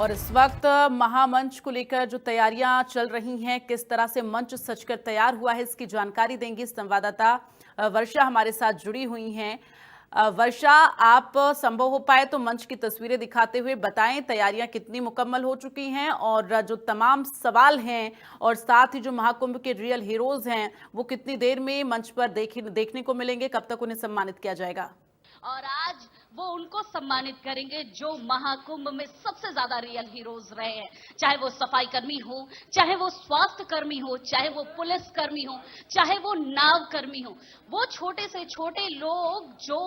और इस वक्त महामंच को लेकर जो तैयारियां चल रही हैं, किस तरह से मंच सजकर तैयार हुआ है, इसकी जानकारी देंगी संवाददाता वर्षा हमारे साथ जुड़ी हुई हैं। वर्षा, आप संभव हो पाए तो मंच की तस्वीरें दिखाते हुए बताएं तैयारियां कितनी मुकम्मल हो चुकी हैं और जो तमाम सवाल हैं और साथ ही जो महाकुंभ के रियल हीरोज हैं वो कितनी देर में मंच पर देखने को मिलेंगे, कब तक उन्हें सम्मानित किया जाएगा? और आज वो उनको सम्मानित करेंगे जो महाकुंभ में सबसे ज्यादा रियल हीरोज रहे हैं, चाहे वो सफाई कर्मी हो, चाहे वो स्वास्थ्य कर्मी हो, चाहे वो पुलिस कर्मी हो, चाहे वो नाव कर्मी हो। वो छोटे से छोटे लोग जो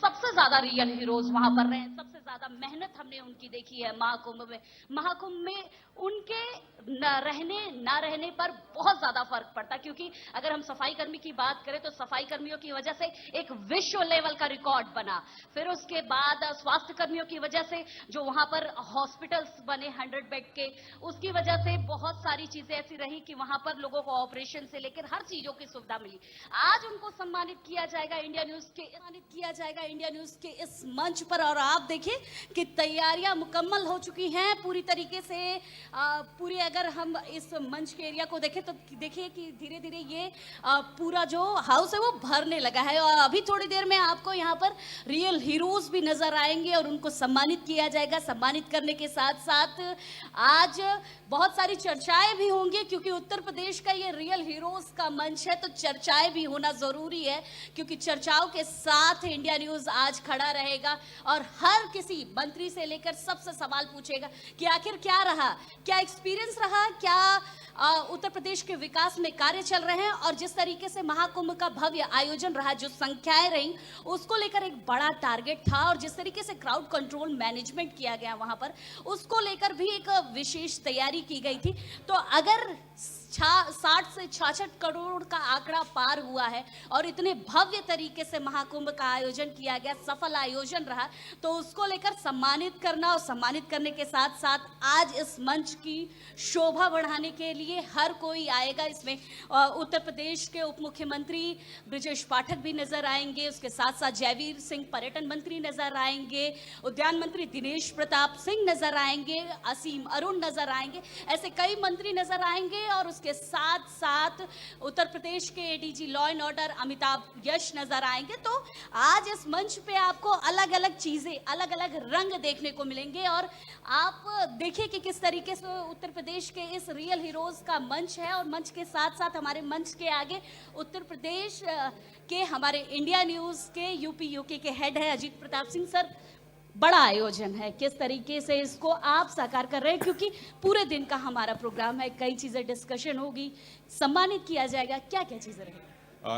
सबसे ज्यादा रियल हीरोज वहां पर रहे हैं, सबसे ज्यादा मेहनत हमने उनकी देखी है महाकुंभ में। महाकुंभ में उनके ना रहने पर बहुत ज्यादा फर्क पड़ता, क्योंकि अगर हम सफाई कर्मी की बात करें तो सफाई कर्मियों की वजह से एक विश्व लेवल का रिकॉर्ड बना। फिर उसके बाद स्वास्थ्य कर्मियों की वजह से जो वहां पर हॉस्पिटल्स बने 100 बेड के, उसकी वजह से बहुत सारी चीजें ऐसी रही कि वहां पर लोगों को ऑपरेशन से लेकर हर चीजों की सुविधा मिली। आज उनको सम्मानित किया जाएगा इंडिया न्यूज के इस मंच पर। और आप देखिए कि तैयारियां मुकम्मल हो चुकी हैं पूरी तरीके से। पूरी अगर हम इस मंच के एरिया को देखें तो देखिए कि धीरे धीरे ये पूरा जो हाउस है वो भरने लगा है। और अभी थोड़ी देर में आपको यहाँ पर रियल हीरोज भी नजर आएंगे और उनको सम्मानित किया जाएगा। सम्मानित करने के साथ साथ आज बहुत सारी चर्चाएं भी होंगी, क्योंकि उत्तर प्रदेश का ये रियल हीरोज का मंच है तो चर्चाएं भी होना जरूरी है, क्योंकि चर्चाओं के साथ इंडिया न्यूज आज खड़ा रहेगा और हर किसी मंत्री से लेकर सबसे सवाल पूछेगा कि आखिर क्या रहा, क्या एक्सपीरियंस रहा, क्या उत्तर प्रदेश के विकास में कार्य चल रहे हैं। और जिस तरीके से महाकुंभ का भव्य आयोजन रहा, जो संख्याएं रही, उसको लेकर एक बड़ा टारगेट था और जिस तरीके से क्राउड कंट्रोल मैनेजमेंट किया गया वहां पर, उसको लेकर भी एक विशेष तैयारी की गई थी। तो अगर 60 से 66 करोड़ का आंकड़ा पार हुआ है और इतने भव्य तरीके से महाकुंभ का आयोजन किया गया, सफल आयोजन रहा, तो उसको लेकर सम्मानित करना और सम्मानित करने के साथ साथ आज इस मंच की शोभा बढ़ाने के लिए हर कोई आएगा। इसमें उत्तर प्रदेश के उप मुख्यमंत्री ब्रजेश पाठक भी नजर आएंगे, उसके साथ साथ जयवीर सिंह पर्यटन मंत्री नजर आएंगे, उद्यान मंत्री दिनेश प्रताप सिंह नजर आएंगे, असीम अरुण नजर आएंगे, ऐसे कई मंत्री नजर आएंगे। और के साथ साथ उत्तर प्रदेश के ADG law and order Amitabh Yash नजर आएंगे। तो आज इस मंच पे आपको अलग अलग चीजें, अलग अलग रंग देखने को मिलेंगे और आप देखिए कि किस तरीके से उत्तर प्रदेश के इस रियल हीरोज का मंच है। और मंच के साथ साथ हमारे मंच के आगे उत्तर प्रदेश के हमारे इंडिया न्यूज के यूपी यूके के हेड है अजीत प्रताप सिंह सर। बड़ा आयोजन है, किस तरीके से इसको आप साकार कर रहे हैं, क्योंकि पूरे दिन का हमारा प्रोग्राम है, कई चीजें डिस्कशन होगी, सम्मानित किया जाएगा, क्या क्या चीजें रहेंगी?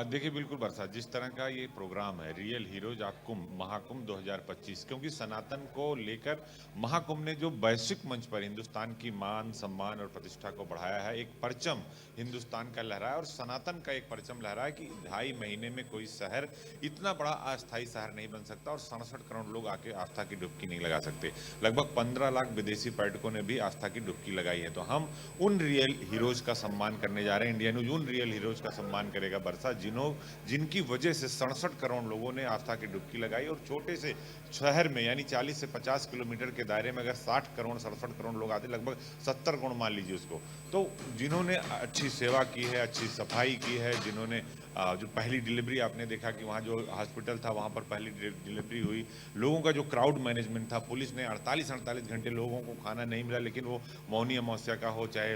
देखिए बिल्कुल बरसात, जिस तरह का ये प्रोग्राम है रियल हीरोज ऑफ कुंभ महाकुंभ 2025, क्योंकि सनातन को लेकर महाकुंभ ने जो वैश्विक मंच पर हिंदुस्तान की मान सम्मान और प्रतिष्ठा को बढ़ाया है, एक परचम हिंदुस्तान का लहराया और सनातन का एक परचम लहराया कि 2.5 महीने में कोई शहर इतना बड़ा अस्थायी शहर नहीं बन सकता और 67 करोड़ लोग आके आस्था की डुबकी नहीं लगा सकते। लगभग 15 लाख विदेशी पर्यटकों ने भी आस्था की डुबकी लगाई है। तो हम उन रियल हीरोज का सम्मान करने जा रहे हैं। इंडिया न्यूज उन रियल हीरोज का सम्मान करेगा बरसा जिनकी वजह से 67 करोड़ लोगों ने आस्था की डुबकी लगाई। और छोटे से शहर में यानी 40 से 50 किलोमीटर के दायरे में अगर 60 करोड़ 67 करोड़ लोग आते, लगभग 70 करोड़ मान लीजिए उसको, तो जिन्होंने अच्छी सेवा की है, अच्छी सफाई की है, जिन्होंने जो पहली डिलीवरी आपने देखा कि वहाँ जो हॉस्पिटल था वहाँ पर पहली डिलीवरी हुई, लोगों का जो क्राउड मैनेजमेंट था, पुलिस ने 48 घंटे लोगों को खाना नहीं मिला, लेकिन वो मौनी अमावस्या का हो, चाहे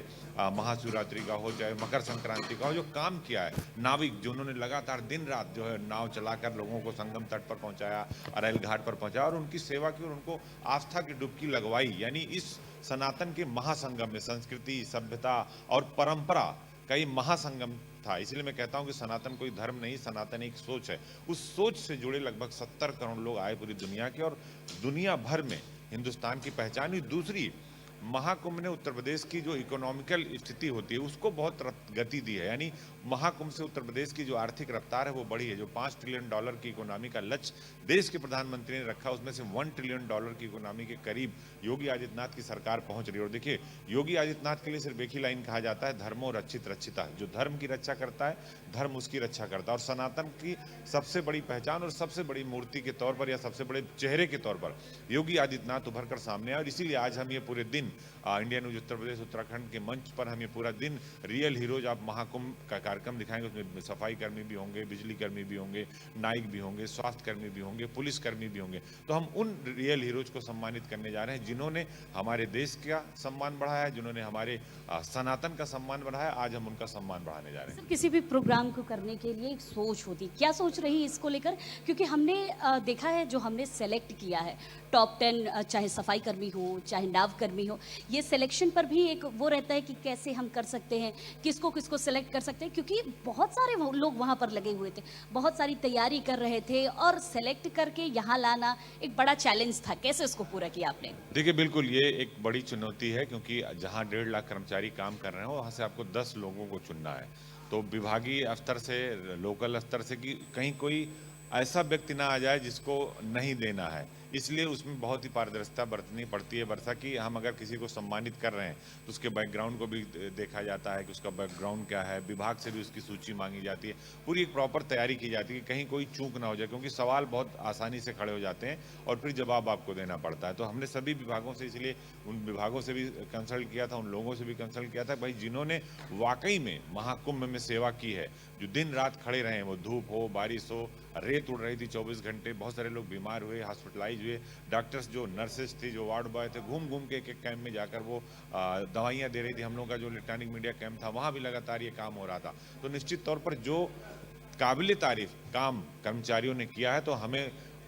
महाशिवरात्रि का हो, चाहे मकर संक्रांति का हो, जो काम किया है नाविक जो उन्होंने लगातार दिन रात जो है नाव चलाकर लोगों को संगम तट पर पहुंचाया, अरैल घाट पर पहुंचाया और उनकी सेवा की और उनको आस्था की डुबकी लगवाई। यानी इस सनातन के महासंगम में संस्कृति, सभ्यता और परंपरा का ये महासंगम था। इसलिए मैं कहता हूं कि सनातन कोई धर्म नहीं, सनातन एक सोच है। उस सोच से जुड़े लगभग 70 करोड़ लोग आए पूरी दुनिया के और दुनिया भर में हिंदुस्तान की पहचान हुई। दूसरी महाकुंभ ने उत्तर प्रदेश की जो इकोनॉमिकल स्थिति होती है उसको बहुत गति दी है। यानी महाकुंभ से उत्तर प्रदेश की जो आर्थिक रफ्तार है वो बढ़ी है। जो $5 ट्रिलियन की इकोनॉमी का लक्ष्य देश के प्रधानमंत्री ने रखा, उसमें से $1 ट्रिलियन की इकोनॉमी के करीब योगी आदित्यनाथ की सरकार पहुंच रही है। और देखिए, योगी आदित्यनाथ के लिए सिर्फ एक ही लाइन कहा जाता है, धर्मो रक्षित रक्षिता। जो धर्म की रक्षा करता है, धर्म उसकी रक्षा करता है। और सनातन की सबसे बड़ी पहचान और सबसे बड़ी मूर्ति के तौर पर या सबसे बड़े चेहरे के तौर पर योगी आदित्यनाथ उभर कर सामने आए। और इसीलिए आज हम ये पूरे दिन इंडिया न्यूज उत्तर प्रदेश उत्तराखंड के मंच पर हम ये पूरा दिन रियल हीरोज ऑफ महाकुंभ का कार्यक्रम दिखाएंगे। उसमें सफाई कर्मी भी होंगे, बिजली कर्मी भी होंगे, नाइक भी होंगे, स्वास्थ्य कर्मी भी होंगे, पुलिस कर्मी भी होंगे। तो हम उन रियल हीरोज को सम्मानित करने जा रहे हैं जिन्होंने हमारे देश का सम्मान बढ़ाया है, जिन्होंने हमारे सनातन का सम्मान बढ़ाया। आज हम उनका सम्मान बढ़ाने जा रहे हैं। किसी भी प्रोग्राम को करने के लिए एक सोच होती है, क्या सोच रही है इसको लेकर? क्योंकि हमने देखा है, जो हमने सेलेक्ट किया है टॉप 10, चाहे सफाई कर्मी हो चाहे नाव कर्मी हो, ये सिलेक्शन पर भी एक वो रहता है कि कैसे हम कर सकते हैं, किसको किसको सिलेक्ट कर सकते हैं, क्योंकि बहुत सारे लोग वहाँ पर लगे हुए थे, बहुत सारी तैयारी कर रहे थे और सेलेक्ट करके यहाँ लाना एक बड़ा चैलेंज था। कैसे उसको पूरा किया आपने? देखिए, बिल्कुल ये एक बड़ी चुनौती है, क्योंकि जहाँ 1.5 लाख कर्मचारी काम कर रहे हैं वहाँ से आपको 10 लोगों को चुनना है। तो विभागीय स्तर से, लोकल स्तर से, कि कहीं कोई ऐसा व्यक्ति ना आ जाए जिसको नहीं देना है। इसलिए उसमें बहुत ही पारदर्शिता बरतनी पड़ती है वर्षा की। हम अगर किसी को सम्मानित कर रहे हैं तो उसके बैकग्राउंड को भी देखा जाता है कि उसका बैकग्राउंड क्या है, विभाग से भी उसकी सूची मांगी जाती है, पूरी एक प्रॉपर तैयारी की जाती है कि कहीं कोई चूक ना हो जाए, क्योंकि सवाल बहुत आसानी से खड़े हो जाते हैं और फिर जवाब आपको देना पड़ता है। तो हमने सभी विभागों से, इसलिए उन विभागों से भी कंसल्ट किया था, उन लोगों से भी कंसल्ट किया था, भाई जिन्होंने वाकई में महाकुंभ में सेवा की है, जो दिन रात खड़े रहे, वो धूप हो, बारिश हो, रेत उड़ रही थी 24 घंटे, बहुत सारे लोग बीमार हुए, हॉस्पिटलाइज हुए, डॉक्टर्स जो नर्सेस थी, जो वार्ड बॉय थे, घूम घूम के एक एक कैंप में जाकर वो दवाइयाँ दे रही थी। हम लोगों का जो इलेक्ट्रॉनिक मीडिया कैंप था वहाँ भी लगातार ये काम हो रहा था। तो निश्चित तौर पर जो काबिल तारीफ काम कर्मचारियों ने किया है, तो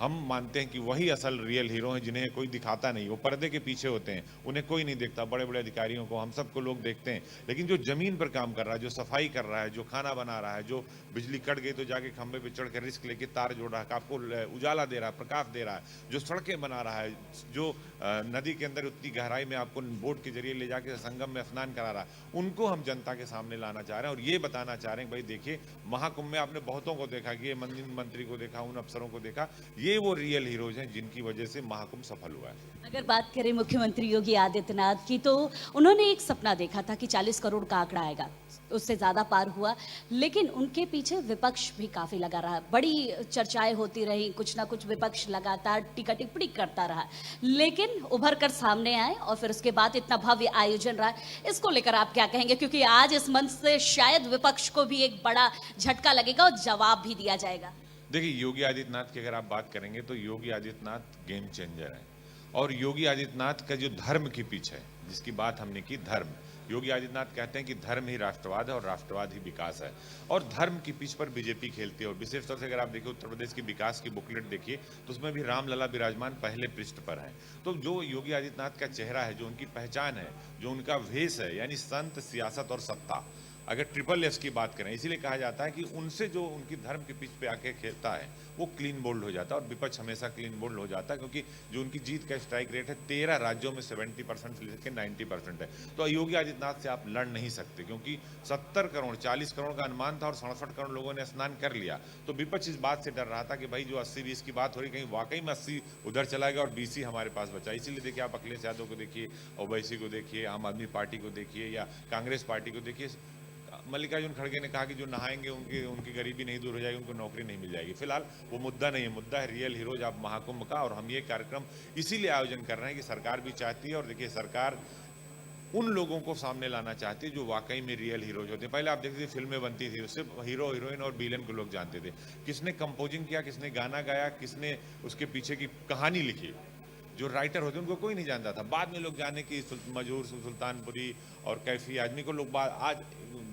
हम मानते हैं कि वही असल रियल हीरो हैं, जिन्हें कोई दिखाता नहीं, वो पर्दे के पीछे होते हैं, उन्हें कोई नहीं देखता। बड़े बड़े अधिकारियों को, हम सबको लोग देखते हैं, लेकिन जो जमीन पर काम कर रहा है, जो सफाई कर रहा है, जो खाना बना रहा है, जो बिजली कट गई तो जाके खंबे पे चढ़ कर रिस्क लेके तार जोड़ रहा है, आपको उजाला दे रहा है, प्रकाश दे रहा है, जो सड़कें बना रहा है, जो नदी के अंदर उतनी गहराई में आपको बोट के जरिए ले जाके संगम में स्नान करा रहा है, उनको हम जनता के सामने लाना चाह रहे हैं और ये बताना चाह रहे हैं, भाई देखिए, महाकुंभ में आपने बहुतों को देखा, कि ये मंत्री को देखा, उन अफसरों को देखा, ये वो रियल हीरोज हैं जिनकी वजह से महाकुंभ सफल हुआ है। अगर बात करें मुख्यमंत्री योगी आदित्यनाथ की, तो उन्होंने एक सपना देखा था कि 40 करोड़ का आंकड़ा आएगा, उससे ज़्यादा पार हुआ, लेकिन उनके पीछे विपक्ष भी काफ़ी लगा रहा, बड़ी चर्चाएं होती रही, कुछ ना कुछ विपक्ष लगातार टीका टिप्पणी करता रहा, लेकिन उभर कर सामने आए और फिर उसके बाद इतना भव्य आयोजन रहा। इसको लेकर आप क्या कहेंगे? क्योंकि आज इस मंच से शायद विपक्ष को भी एक बड़ा झटका लगेगा और जवाब भी दिया जाएगा। देखिए, योगी आदित्यनाथ की अगर आप बात करेंगे तो योगी आदित्यनाथ गेम चेंजर है। और योगी आदित्यनाथ का जो धर्म के पीछे है, जिसकी बात हमने की, धर्म, योगी आदित्यनाथ कहते हैं कि धर्म ही राष्ट्रवाद है और राष्ट्रवाद ही विकास है। और धर्म की पिच पर बीजेपी खेलती है। और विशेष तौर से अगर आप देखिए उत्तर प्रदेश की विकास की बुकलेट देखिए, तो उसमें भी रामलला विराजमान पहले पृष्ठ पर है। तो जो योगी आदित्यनाथ का चेहरा है, जो उनकी पहचान है, जो उनका वेश है, यानी संत, सियासत और सत्ता, अगर ट्रिपल एस की बात करें, इसीलिए कहा जाता है कि उनसे जो उनकी धर्म के पिच पे आके खेलता है वो क्लीन बोल्ड हो जाता है। और विपक्ष हमेशा क्लीन बोल्ड हो जाता है, क्योंकि जो उनकी जीत का स्ट्राइक रेट है 13 राज्यों में 70% से लेकर 90% है। तो योगी आदित्यनाथ से आप लड़ नहीं सकते, क्योंकि 70 करोड़ 40 करोड़ का अनुमान था और 67 करोड़ लोगों ने स्नान कर लिया। तो विपक्ष इस बात से डर रहा था कि भाई जो 80-20 की बात हो रही, कहीं वाकई में 80 उधर चला गया और 20 ही हमारे पास बचा। इसीलिए देखिए, आप अखिलेश यादव को देखिए, ओवैसी को देखिए, आम आदमी पार्टी को देखिए या कांग्रेस पार्टी को देखिए, मल्लिकार्जुन खड़गे ने कहा कि जो नहाएंगे उनकी गरीबी नहीं दूर हो जाएगी, उनको नौकरी नहीं मिल जाएगी। फिलहाल वो मुद्दा नहीं है, मुद्दा है रियल हीरोज ऑफ महाकुंभ का। और हम ये कार्यक्रम इसीलिए आयोजन कर रहे हैं कि सरकार भी चाहती है, और देखिए सरकार उन लोगों को सामने लाना चाहती है जो वाकई में रियल हीरोज होते हैं। पहले आप देखते थे फिल्में बनती थी, उससे हीरो हीरोइन और विलेन को लोग जानते थे, किसने कंपोजिंग किया, किसने गाना गाया, किसने उसके पीछे की कहानी लिखी, जो राइटर होते उनको कोई नहीं जानता था। बाद में लोग जाने की मजहूर सुल्तानपुरी और कैफी आदमी को लोग आज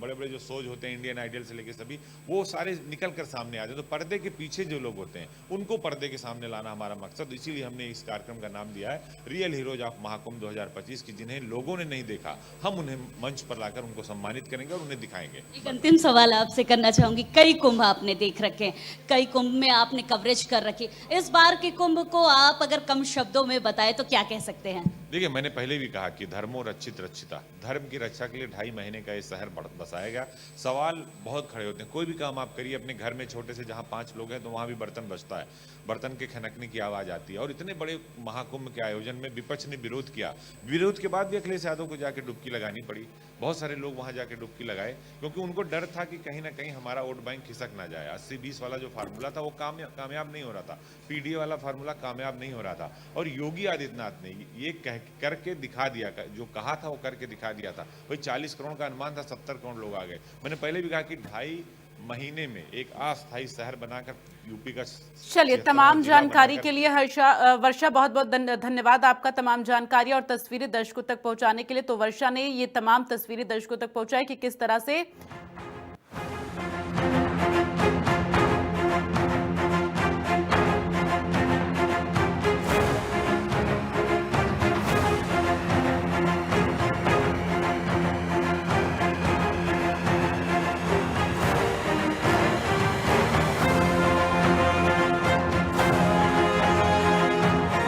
बड़े बड़े जो शोज होते हैं, इंडियन आइडल से लेके सभी, वो सारे निकल कर सामने आते हैं। तो पर्दे के पीछे जो लोग होते हैं उनको पर्दे के सामने लाना हमारा मकसद। इसीलिए हमने इस कार्यक्रम का नाम दिया है रियल हीरोज ऑफ महाकुंभ 2025 की, जिन्हें लोगों ने नहीं देखा, हम उन्हें मंच पर लाकर उनको सम्मानित करेंगे और उन्हें दिखाएंगे। एक अंतिम सवाल आपसे करना चाहूंगी, कई कुंभ आपने देख रखे हैं, कई कुंभ में आपने कवरेज कर रखी, इस बार के कुंभ को आप अगर कम शब्दों में बताएं तो क्या कह सकते हैं? देखिए, मैंने पहले भी कहा कि धर्मो रक्षित रक्षिता, धर्म की रक्षा के लिए 2.5 महीने का ये शहर बसाया गया। सवाल बहुत खड़े होते हैं, कोई भी काम आप करिए अपने घर में छोटे से, जहाँ 5 लोग हैं तो वहाँ भी बर्तन बजता है, बर्तन के खनकने की आवाज़ आती है। और इतने बड़े महाकुंभ के आयोजन में विपक्ष ने विरोध किया, विरोध के बाद भी अखिलेश यादव को जाके डुबकी लगानी पड़ी। बहुत सारे लोग वहाँ जाके डुबकी लगाए, क्योंकि उनको डर था कि कहीं ना कहीं हमारा वोट बैंक खिसक ना जाए। 80-20 वाला जो फार्मूला था वो कामयाब नहीं हो रहा था, पीडीए वाला फार्मूला कामयाब नहीं हो रहा था। और योगी आदित्यनाथ ने ये करके दिखा दिया, जो कहा था वो करके दिखा दिया था। वही 40 करोड़ का अनुमान था, 70 करोड़ लोग आ गए। मैंने पहले भी कहा कि 2.5 महीने में एक अस्थायी शहर बनाकर यूपी का चलिए, तमाम जानकारी के लिए वर्षा बहुत बहुत धन्यवाद आपका, तमाम जानकारी और तस्वीरें दर्शकों तक पहुंचाने के लिए। तो वर्षा ने ये तमाम तस्वीरें दर्शकों तक पहुंचाई कि किस तरह से